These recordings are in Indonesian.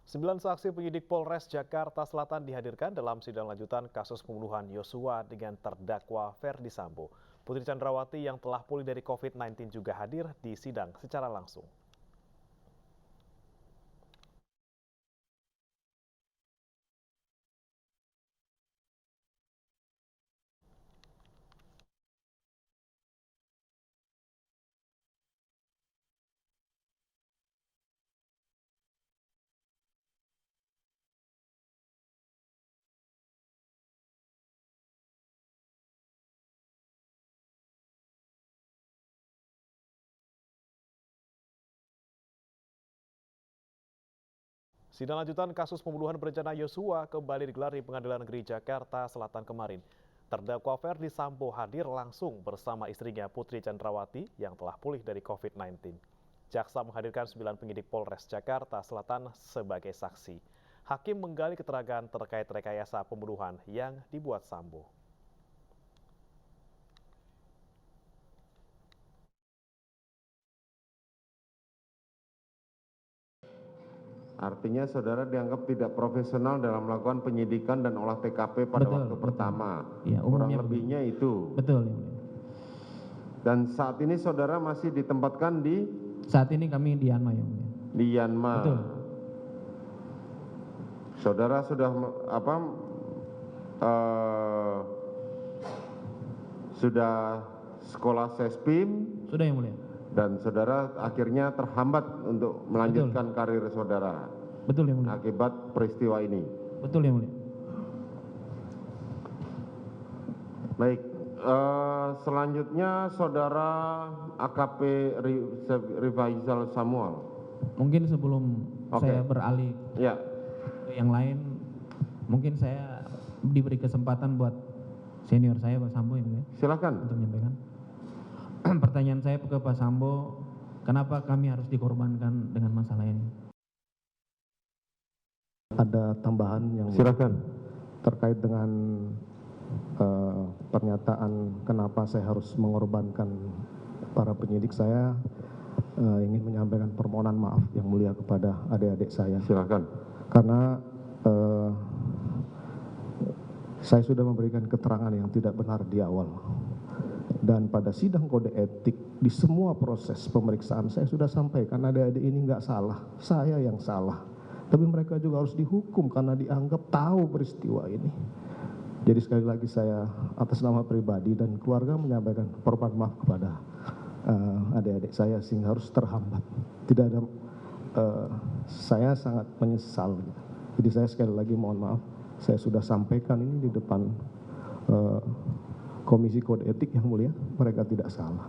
9 saksi penyidik Polres Jakarta Selatan dihadirkan dalam sidang lanjutan kasus pembunuhan Yosua dengan terdakwa Ferdy Sambo. Putri Chandrawati yang telah pulih dari COVID-19 juga hadir di sidang secara langsung. Sidang lanjutan kasus pembunuhan berencana Yosua kembali digelar di Pengadilan Negeri Jakarta Selatan kemarin. Terdakwa Ferdy Sambo hadir langsung bersama istrinya Putri Chandrawati yang telah pulih dari COVID-19. Jaksa menghadirkan 9 penyidik Polres Jakarta Selatan sebagai saksi. Hakim menggali keterangan terkait rekayasa pembunuhan yang dibuat Sambo. Artinya saudara dianggap tidak profesional dalam melakukan penyidikan dan olah TKP pada waktu pertama. Ya, kurang lebihnya itu. Betul. Ya. Dan saat ini saudara masih ditempatkan di? Saat ini kami di Yanma. Ya. Di Yanma. Betul. Saudara sudah sudah sekolah Sespim? Sudah yang mulia. Dan saudara akhirnya terhambat untuk melanjutkan karir saudara. Betul yang mulia. Akibat peristiwa ini. Betul yang mulia. Baik, selanjutnya saudara AKP Rifaizal Samuel. Mungkin sebelum saya beralih ya. ke yang lain, mungkin saya diberi kesempatan buat senior saya Pak Sambo yang mulia. Silakan. Untuk menyampaikan. Pertanyaan saya ke Pak Sambo, kenapa kami harus dikorbankan dengan masalah ini? Ada tambahan yang Silakan. terkait dengan pernyataan kenapa saya harus mengorbankan para penyidik. Saya ingin menyampaikan permohonan maaf yang mulia kepada adik-adik saya. Silakan. Karena saya sudah memberikan keterangan yang tidak benar di awal. Dan pada sidang kode etik di semua proses pemeriksaan saya sudah sampaikan adik-adik ini nggak salah, saya yang salah. Tapi mereka juga harus dihukum karena dianggap tahu peristiwa ini. Jadi sekali lagi saya atas nama pribadi dan keluarga menyampaikan permohonan maaf kepada adik-adik saya sehingga harus terhambat. Tidak ada, saya sangat menyesal. Jadi saya sekali lagi mohon maaf, saya sudah sampaikan ini di depan Komisi Kode Etik yang mulia, mereka tidak salah.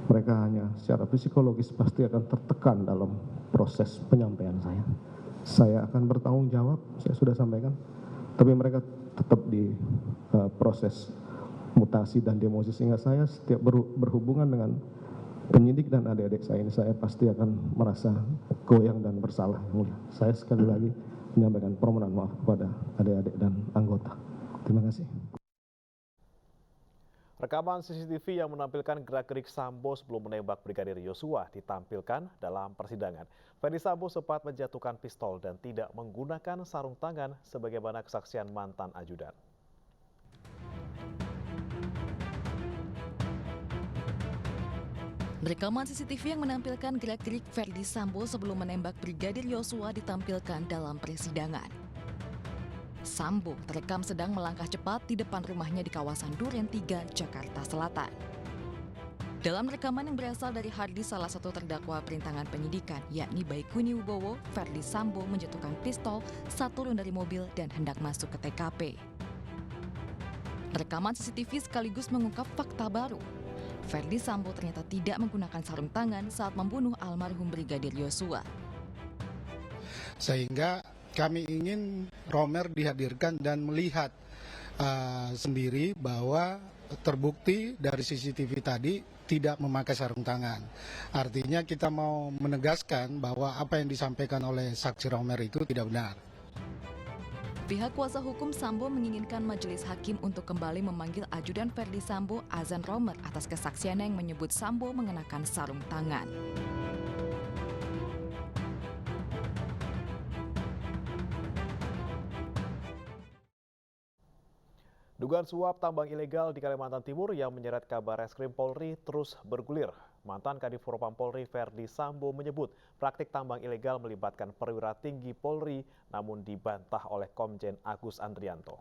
Mereka hanya secara psikologis pasti akan tertekan dalam proses penyampaian saya. Saya akan bertanggung jawab, saya sudah sampaikan. Tapi mereka tetap di proses mutasi dan demosi sehingga saya setiap berhubungan dengan penyidik dan adik-adik saya ini, saya pasti akan merasa goyang dan bersalah yang mulia. Saya sekali lagi menyampaikan permohonan maaf kepada adik-adik dan anggota. Terima kasih. Rekaman CCTV yang menampilkan gerak-gerik Sambo sebelum menembak Brigadir Yosua ditampilkan dalam persidangan. Ferdy Sambo sempat menjatuhkan pistol dan tidak menggunakan sarung tangan sebagaimana kesaksian mantan ajudan. Rekaman CCTV yang menampilkan gerak-gerik Ferdy Sambo sebelum menembak Brigadir Yosua ditampilkan dalam persidangan. Sambo terekam sedang melangkah cepat di depan rumahnya di kawasan Duren 3, Jakarta Selatan. Dalam rekaman yang berasal dari harddisk salah satu terdakwa perintangan penyidikan, yakni Baikuni Wibowo, Ferdy Sambo menjatuhkan pistol saat turun dari mobil dan hendak masuk ke TKP. Rekaman CCTV sekaligus mengungkap fakta baru. Ferdy Sambo ternyata tidak menggunakan sarung tangan saat membunuh almarhum Brigadir Yosua. Sehingga kami ingin Romer dihadirkan dan melihat sendiri bahwa terbukti dari CCTV tadi tidak memakai sarung tangan. Artinya kita mau menegaskan bahwa apa yang disampaikan oleh saksi Romer itu tidak benar. Pihak kuasa hukum Sambo menginginkan majelis hakim untuk kembali memanggil ajudan Ferdy Sambo, Azan Romer, atas kesaksiannya yang menyebut Sambo mengenakan sarung tangan. Dugaan suap tambang ilegal di Kalimantan Timur yang menyeret Kabareskrim Polri terus bergulir. Mantan Kadif Propam Polri Verdi Sambo menyebut praktik tambang ilegal melibatkan perwira tinggi Polri, namun dibantah oleh Komjen Agus Andrianto.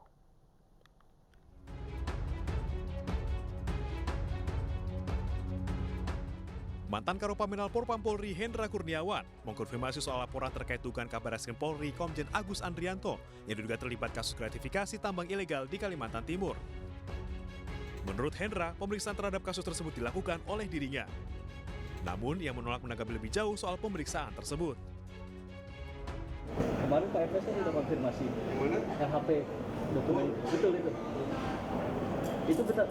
Mantan Karopaminal Propam Polri Hendra Kurniawan mengkonfirmasi soal laporan terkait dugaan Kabareskrim Polri Komjen Agus Andrianto yang diduga terlibat kasus gratifikasi tambang ilegal di Kalimantan Timur. Menurut Hendra, pemeriksaan terhadap kasus tersebut dilakukan oleh dirinya. Namun, ia menolak menanggapi lebih jauh soal pemeriksaan tersebut. Kemarin Pak FS kan sudah konfirmasi. LHP dokumen betul itu. Itu betul.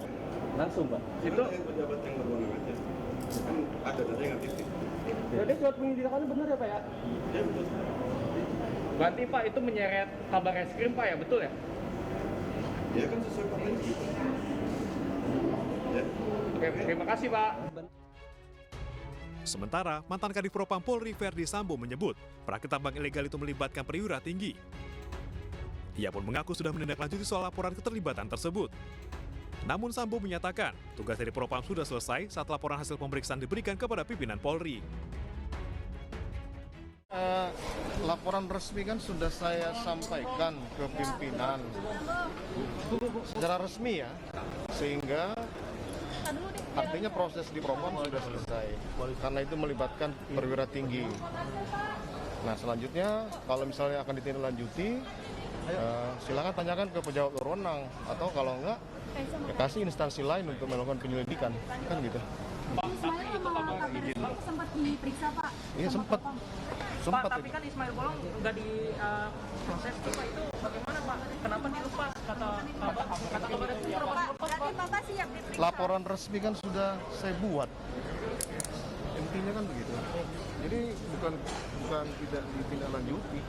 Langsung, Pak. Itu pejabat yang berwenang aja. Kan ada data yang aktif. Jadi surat penyidikannya benar ya, Pak ya? Ya betul. Berarti Pak itu menyeret Kabareskrim Pak ya, betul ya? Ya kan sesuai konvensi. Ya. Oke, terima kasih Pak. Sementara, mantan Kadif Propam Polri Verdi Sambo menyebut praktik tambang ilegal itu melibatkan perwira tinggi. Ia pun mengaku sudah menindaklanjuti soal laporan keterlibatan tersebut. Namun Sambo menyatakan tugas dari Propam sudah selesai saat laporan hasil pemeriksaan diberikan kepada pimpinan Polri. Laporan resmi kan sudah saya sampaikan ke pimpinan secara resmi ya, sehingga artinya proses di Propam sudah selesai karena itu melibatkan perwira tinggi. Nah selanjutnya kalau misalnya akan ditindaklanjuti, silakan tanyakan ke pejabat berwenang atau kalau enggak ya kasih instansi lain untuk melakukan penyelidikan, kan gitu. Pak, Ismail sama Kabareskrim sempat diperiksa Pak? Iya sempat. Pak, tapi kan Ismail Bolong nggak di proses tuh Pak, itu bagaimana Pak? Kenapa dilepas kata Kabareskrim? Berarti Bapak siap diperiksa? Laporan resmi kan sudah saya buat. Intinya kan begitu. Jadi bukan tidak ditindaklanjuti.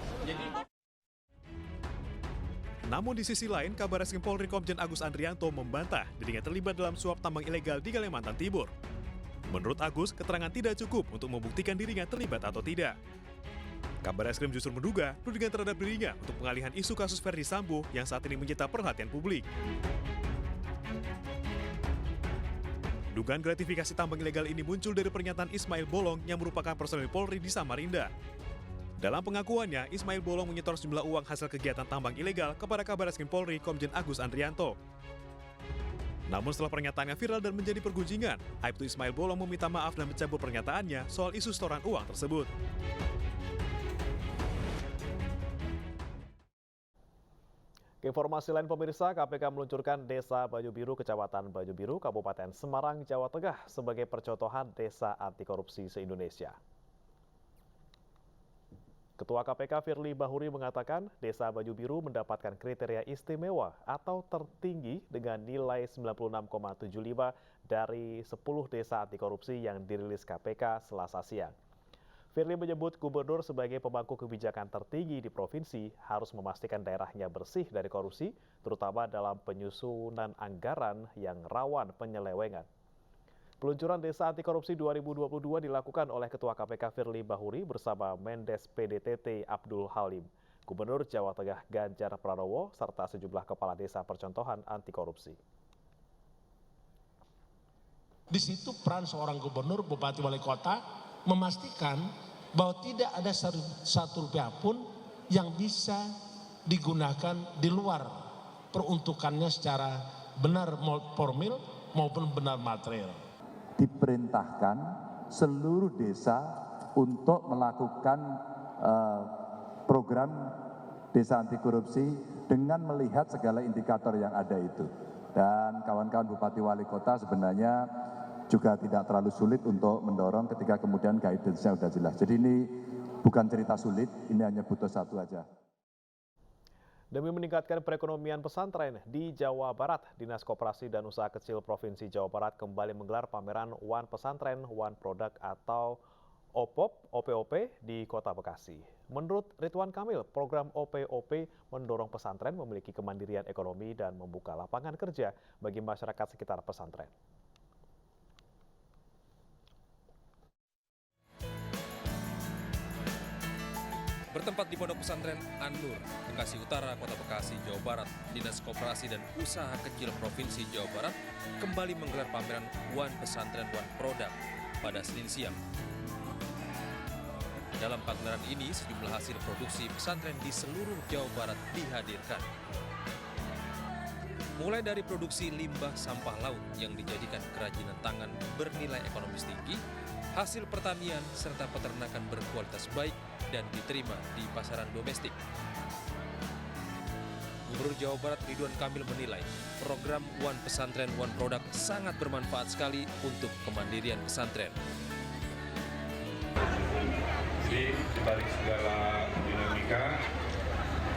Namun di sisi lain, Kabareskrim Polri Komjen Agus Andrianto membantah dirinya terlibat dalam suap tambang ilegal di Kalimantan Timur. Menurut Agus, keterangan tidak cukup untuk membuktikan dirinya terlibat atau tidak. Kabareskrim justru menduga tudingan terhadap dirinya untuk pengalihan isu kasus Verdi Sambo yang saat ini menyita perhatian publik. Dugaan gratifikasi tambang ilegal ini muncul dari pernyataan Ismail Bolong yang merupakan personel Polri di Samarinda. Dalam pengakuannya, Ismail Bolong menyetor sejumlah uang hasil kegiatan tambang ilegal kepada Kabareskrim Polri Komjen Agus Andrianto. Namun setelah pernyataannya viral dan menjadi pergunjingan, Aibtu Ismail Bolong meminta maaf dan mencabut pernyataannya soal isu setoran uang tersebut. Informasi lain pemirsa, KPK meluncurkan Desa Baju Biru Kecamatan Baju Biru, Kabupaten Semarang, Jawa Tengah sebagai percontohan desa anti korupsi se-Indonesia. Ketua KPK Firly Bahuri mengatakan Desa Baju Biru mendapatkan kriteria istimewa atau tertinggi dengan nilai 96,75 dari 10 desa anti korupsi yang dirilis KPK Selasa siang. Firly menyebut gubernur sebagai pemangku kebijakan tertinggi di provinsi harus memastikan daerahnya bersih dari korupsi, terutama dalam penyusunan anggaran yang rawan penyelewengan. Peluncuran Desa Anti Korupsi 2022 dilakukan oleh Ketua KPK Firly Bahuri bersama Mendes PDTT Abdul Halim, Gubernur Jawa Tengah Ganjar Pranowo, serta sejumlah kepala desa percontohan anti korupsi. Di situ peran seorang gubernur, bupati, wali kota memastikan bahwa tidak ada satu rupiah pun yang bisa digunakan di luar peruntukannya secara benar formil maupun benar material. Diperintahkan seluruh desa untuk melakukan program desa anti korupsi dengan melihat segala indikator yang ada itu. Dan kawan-kawan bupati wali kota sebenarnya juga tidak terlalu sulit untuk mendorong ketika kemudian guidance-nya sudah jelas. Jadi ini bukan cerita sulit, ini hanya butuh satu aja. Demi meningkatkan perekonomian pesantren di Jawa Barat, Dinas Koperasi dan Usaha Kecil Provinsi Jawa Barat kembali menggelar pameran One Pesantren, One Product atau OPOP di Kota Bekasi. Menurut Ridwan Kamil, program OPOP mendorong pesantren memiliki kemandirian ekonomi dan membuka lapangan kerja bagi masyarakat sekitar pesantren. Bertempat di Pondok Pesantren An-Nur, Bekasi Utara, Kota Bekasi, Jawa Barat, Dinas Koperasi dan Usaha Kecil Provinsi Jawa Barat kembali menggelar pameran One Pesantren One Product pada Senin siang. Dalam pameran ini, sejumlah hasil produksi pesantren di seluruh Jawa Barat dihadirkan. Mulai dari produksi limbah sampah laut yang dijadikan kerajinan tangan bernilai ekonomis tinggi, hasil pertanian serta peternakan berkualitas baik dan diterima di pasaran domestik. Gubernur Jawa Barat Ridwan Kamil menilai program One Pesantren One Product sangat bermanfaat sekali untuk kemandirian pesantren. Jadi dibalik segala dinamika,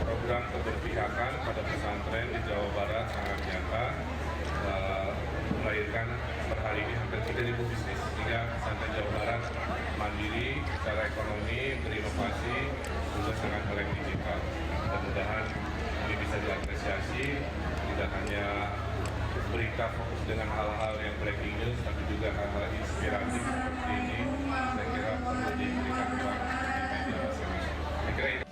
program keberpihakan pada pesantren di Jawa Barat sangat nyata, melahirkan per hari ini hampir 3.000 bisnis, sehingga pesantren Jawa Barat mandiri secara ekonomi, berinovasi, juga sangat melek digital. Mudah-mudahan ini bisa diapresiasi, tidak hanya berita fokus dengan hal-hal yang breaking news, tapi juga hal-hal inspiratif seperti ini. Saya kira perlu diberikan ruang di media masing-masing.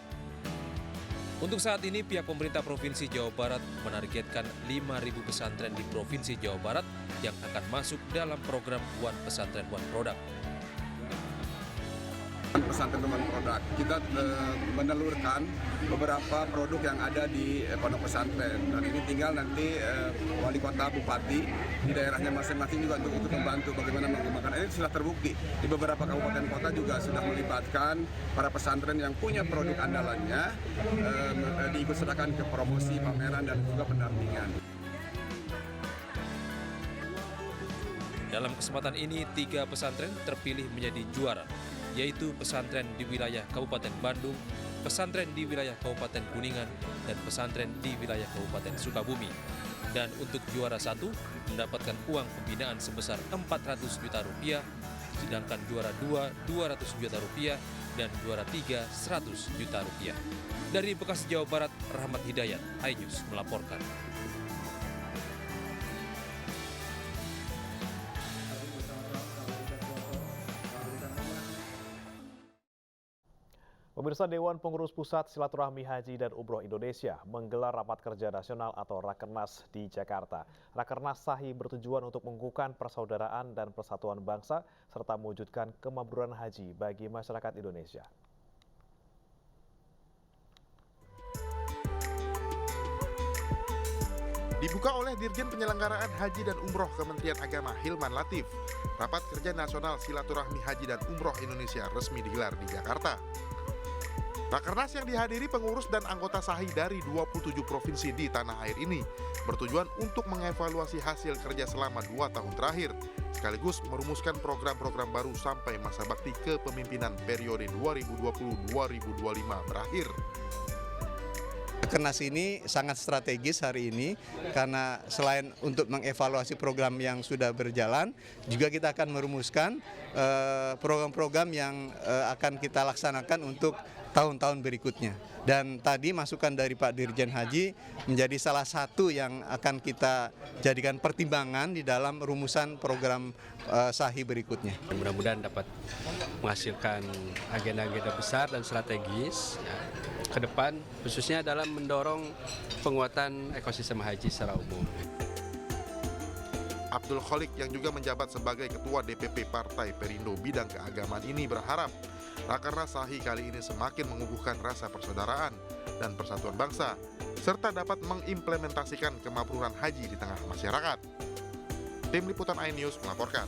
Untuk saat ini, pihak pemerintah Provinsi Jawa Barat menargetkan 5.000 pesantren di Provinsi Jawa Barat yang akan masuk dalam program One Pesantren One Product. Pesantren One Product, kita menelurkan beberapa produk yang ada di pondok pesantren, dan ini tinggal nanti wali kota, bupati di daerahnya masing-masing juga untuk ikut membantu bagaimana mengembangkan. Ini sudah terbukti di beberapa kabupaten kota juga sudah melibatkan para pesantren yang punya produk andalannya, diikutsertakan ke promosi, pameran, dan juga pendampingan. Dalam kesempatan ini, 3 pesantren terpilih menjadi juara, yaitu pesantren di wilayah Kabupaten Bandung, pesantren di wilayah Kabupaten Kuningan, dan pesantren di wilayah Kabupaten Sukabumi. Dan untuk juara 1 mendapatkan uang pembinaan sebesar Rp400 juta, sedangkan juara 2 Rp200 juta, dan juara 3 Rp100 juta. Dari Bekasi, Jawa Barat, Rahmat Hidayat, iNews melaporkan. Pemirsa, Dewan Pengurus Pusat Silaturahmi Haji dan Umroh Indonesia menggelar Rapat Kerja Nasional atau Rakernas di Jakarta. Rakernas Sahih bertujuan untuk mengukuhkan persaudaraan dan persatuan bangsa serta mewujudkan kemabruran haji bagi masyarakat Indonesia. Dibuka oleh Dirjen Penyelenggaraan Haji dan Umroh Kementerian Agama Hilman Latif, Rapat Kerja Nasional Silaturahmi Haji dan Umroh Indonesia resmi digelar di Jakarta. Rakernas yang dihadiri pengurus dan anggota Sahih dari 27 provinsi di tanah air ini bertujuan untuk mengevaluasi hasil kerja selama 2 tahun terakhir, sekaligus merumuskan program-program baru sampai masa bakti kepemimpinan periode 2020-2025 berakhir. Rakernas ini sangat strategis hari ini karena selain untuk mengevaluasi program yang sudah berjalan, juga kita akan merumuskan program-program yang akan kita laksanakan untuk tahun-tahun berikutnya. Dan tadi masukan dari Pak Dirjen Haji menjadi salah satu yang akan kita jadikan pertimbangan di dalam rumusan program Sahih berikutnya. Mudah-mudahan dapat menghasilkan agenda-agenda besar dan strategis ya, ke depan, khususnya dalam mendorong penguatan ekosistem haji secara umum. Abdul Kholik yang juga menjabat sebagai Ketua DPP Partai Perindo Bidang Keagamaan ini berharap Rakernas Sahih kali ini semakin mengukuhkan rasa persaudaraan dan persatuan bangsa, serta dapat mengimplementasikan kemabruran haji di tengah masyarakat. Tim Liputan iNews melaporkan.